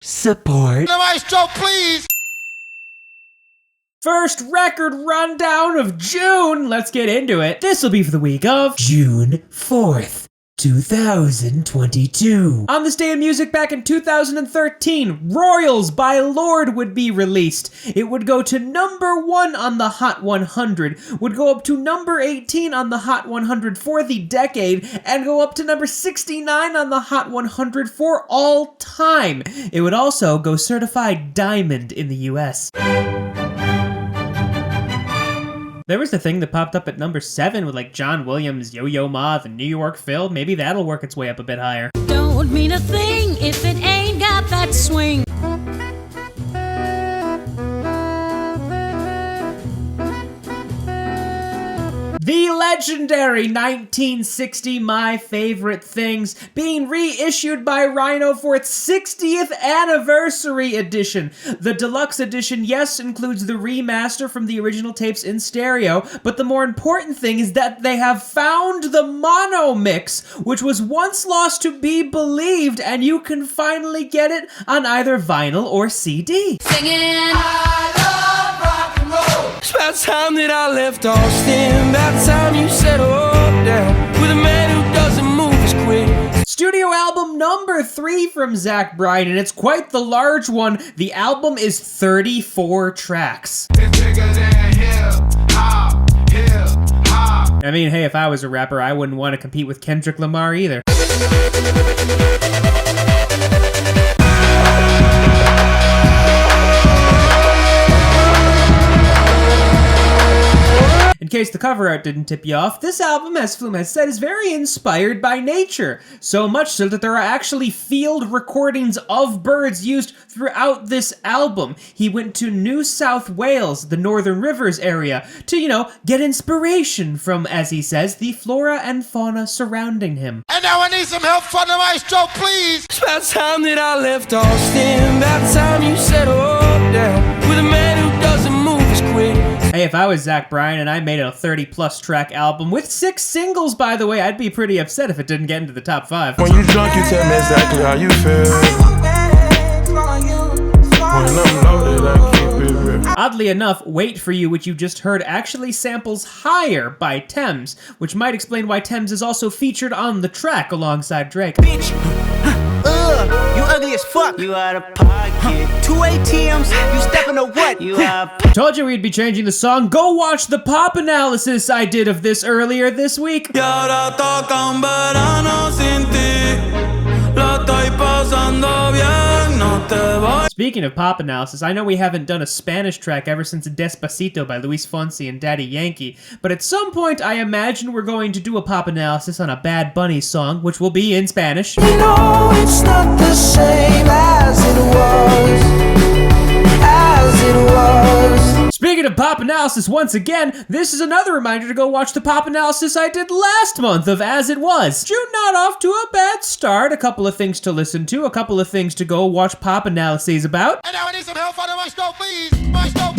support. The maestro, please! First record rundown of June. Let's get into it. This will be for the week of June 4th, 2022. On this day in music back in 2013, Royals by Lorde would be released. It would go to number 1 on the Hot 100, would go up to number 18 on the Hot 100 for the decade, and go up to number 69 on the Hot 100 for all time. It would also go certified diamond in the US. There was the thing that popped up at number 7 with like John Williams, Yo-Yo Ma, the New York Phil. Maybe that'll work its way up a bit higher. Don't mean a thing if it ain't got that swing. The legendary 1960 My Favorite Things being reissued by Rhino for its 60th anniversary edition. The deluxe edition, yes, includes the remaster from the original tapes in stereo, but the more important thing is that they have found the mono mix, which was once lost to be believed, and you can finally get it on either vinyl or CD. Singing. It's about time that I left Austin. About time you settled down with a man who doesn't move as quick. Studio album number 3 from Zach Bryan, and it's quite the large one. The album is 34 tracks. I mean, hey, if I was a rapper, I wouldn't want to compete with Kendrick Lamar either. In case the cover art didn't tip you off, this album, as Flume has said, is very inspired by nature. So much so that there are actually field recordings of birds used throughout this album. He went to New South Wales, the Northern Rivers area, to, get inspiration from, as he says, the flora and fauna surrounding him. And now I need some help from the maestro, please! It's about time that I left Austin. About time you settled down with a man who doesn't move as quick. Hey, if I was Zach Bryan and I made a 30-plus track album with 6 singles, by the way, I'd be pretty upset if it didn't get into the top 5. When you drunk, you tell me exactly how you feel. When I'm loaded, I keep it real. Oddly enough, Wait For You, which you just heard, actually samples Higher by Thames, which might explain why Thames is also featured on the track alongside Drake. Bitch, you ugly as fuck. You out of pocket. 2 ATMs, you stepping to what? You out. Told you we'd be changing the song. Go watch the pop analysis I did of this earlier this week. Y ahora toca un verano sin ti. Lo estoy pasando bien, no te voy. Speaking of pop analysis, I know we haven't done a Spanish track ever since Despacito by Luis Fonsi and Daddy Yankee, but at some point I imagine we're going to do a pop analysis on a Bad Bunny song, which will be in Spanish. You know it's not the same as it was. Speaking of pop analysis, once again, this is another reminder to go watch the pop analysis I did last month of As It Was. June not off to a bad start. A couple of things to listen to, a couple of things to go watch pop analyses about. And now I need some help from the maestro, please! Maestro,